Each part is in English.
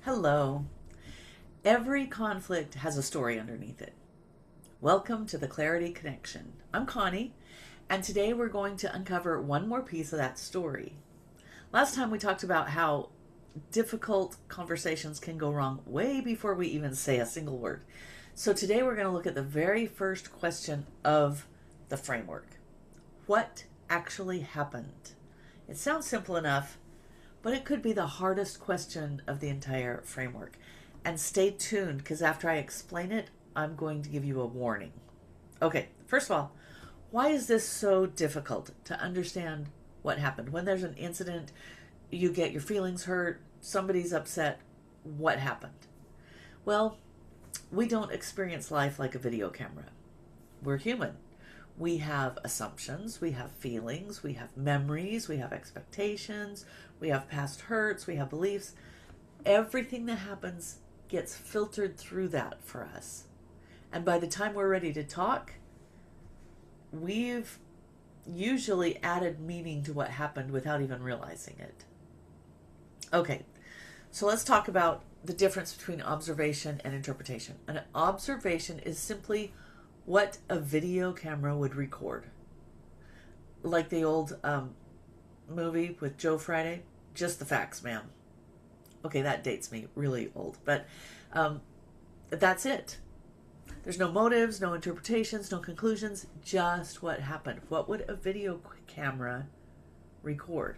Hello. Every conflict has a story underneath it. Welcome to the Clarity Connection. I'm Connie, and today we're going to uncover one more piece of that story. Last time we talked about how difficult conversations can go wrong way before we even say a single word. So today we're going to look at the very first question of the framework. What actually happened? It sounds simple enough, but it could be the hardest question of the entire framework. And stay tuned, because after I explain it, I'm going to give you a warning. Okay, first of all, why is this so difficult to understand what happened? When there's an incident, you get your feelings hurt, somebody's upset, what happened? Well, we don't experience life like a video camera. We're human. We have assumptions, we have feelings, we have memories, we have expectations, we have past hurts, we have beliefs. Everything that happens gets filtered through that for us. And by the time we're ready to talk, we've usually added meaning to what happened without even realizing it. Okay, so let's talk about the difference between observation and interpretation. An observation is simply what a video camera would record. Like the old movie with Joe Friday, just the facts, ma'am. Okay, that dates me, really old, but that's it. There's no motives, no interpretations, no conclusions, just what happened. What would a video camera record?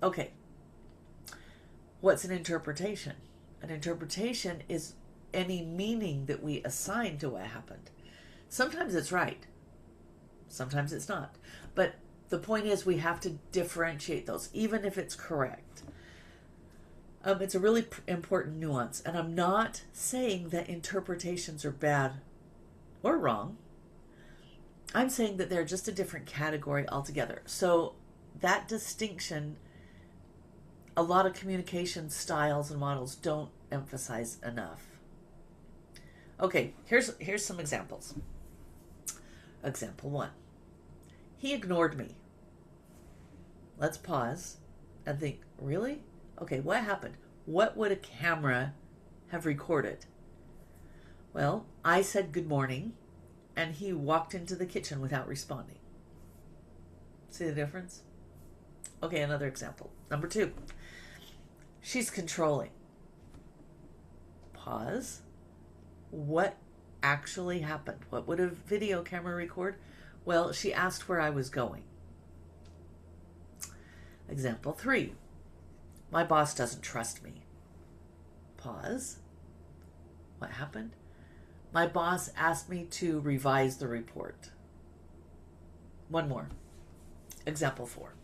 Okay, what's an interpretation? An interpretation is any meaning that we assign to what happened. Sometimes it's right, sometimes it's not. But the point is we have to differentiate those, even if it's correct. It's a really important nuance, and I'm not saying that interpretations are bad or wrong. I'm saying that they're just a different category altogether. So that distinction, a lot of communication styles and models don't emphasize enough. Okay, here's some examples. Example 1. He ignored me. Let's pause and think, really? Okay, what happened? What would a camera have recorded? Well, I said good morning, and he walked into the kitchen without responding. See the difference? Okay, another example. Number 2. She's controlling. Pause. What actually happened? What would a video camera record? Well, she asked where I was going. Example 3. My boss doesn't trust me. Pause. What happened? My boss asked me to revise the report. One more. Example 4.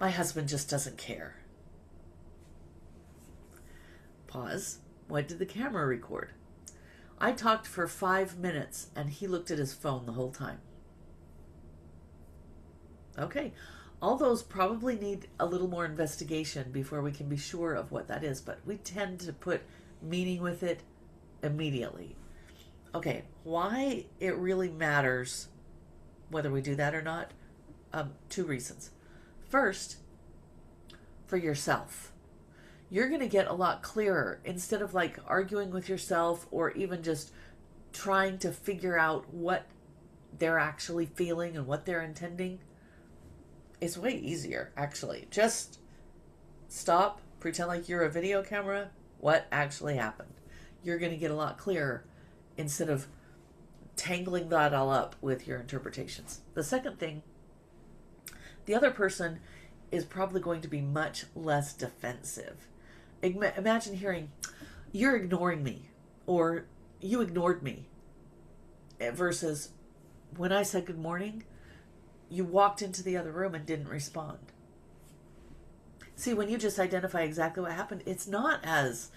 My husband just doesn't care. Pause. What did the camera record? I talked for 5 minutes and he looked at his phone the whole time. Okay, all those probably need a little more investigation before we can be sure of what that is, but we tend to put meaning with it immediately. Okay, why it really matters whether we do that or not? 2 reasons. First, for yourself. You're going to get a lot clearer instead of like arguing with yourself or even just trying to figure out what they're actually feeling and what they're intending. It's way easier, actually. Just stop, pretend like you're a video camera. What actually happened? You're going to get a lot clearer instead of tangling that all up with your interpretations. The second thing, the other person is probably going to be much less defensive. Imagine hearing, you're ignoring me, or you ignored me, versus when I said good morning, you walked into the other room and didn't respond. See, when you just identify exactly what happened, it's not as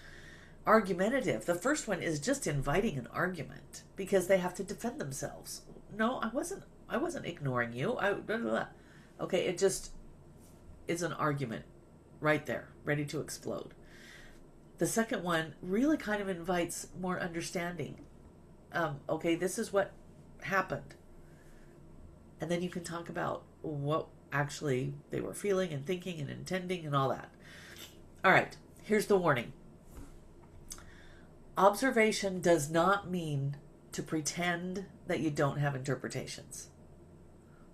argumentative. The first one is just inviting an argument because they have to defend themselves. No, I wasn't ignoring you. Blah, blah, blah. Okay, it just is an argument right there, ready to explode. The second one really kind of invites more understanding. Okay, this is what happened. And then you can talk about what actually they were feeling and thinking and intending and all that. All right, here's the warning. Observation does not mean to pretend that you don't have interpretations.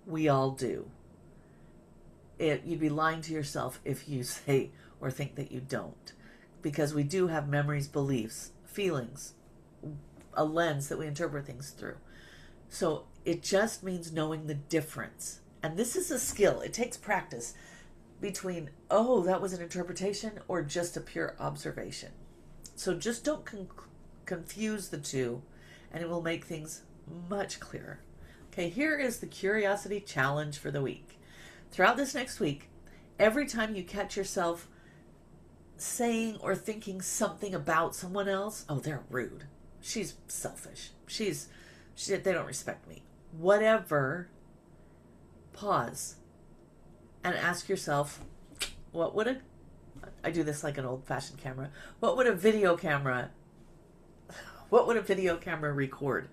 We all do. You'd be lying to yourself if you say or think that you don't, because we do have memories, beliefs, feelings, a lens that we interpret things through. So it just means knowing the difference. And this is a skill. It takes practice between, oh, that was an interpretation, or just a pure observation. So just don't confuse the two, and it will make things much clearer. Okay, here is the curiosity challenge for the week. Throughout this next week, every time you catch yourself saying or thinking something about someone else, oh, they're rude, she's selfish, they don't respect me, whatever, pause and ask yourself, I do this like an old-fashioned camera, what would a video camera record?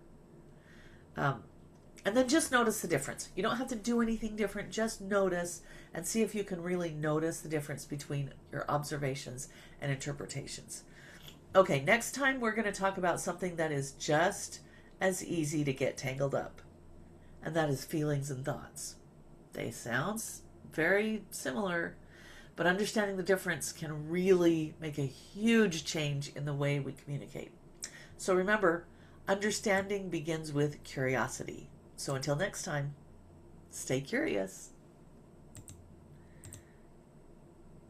And then just notice the difference. You don't have to do anything different. Just notice and see if you can really notice the difference between your observations and interpretations. Okay, next time we're going to talk about something that is just as easy to get tangled up, and that is feelings and thoughts. They sound very similar, but understanding the difference can really make a huge change in the way we communicate. So remember, understanding begins with curiosity. So until next time, stay curious.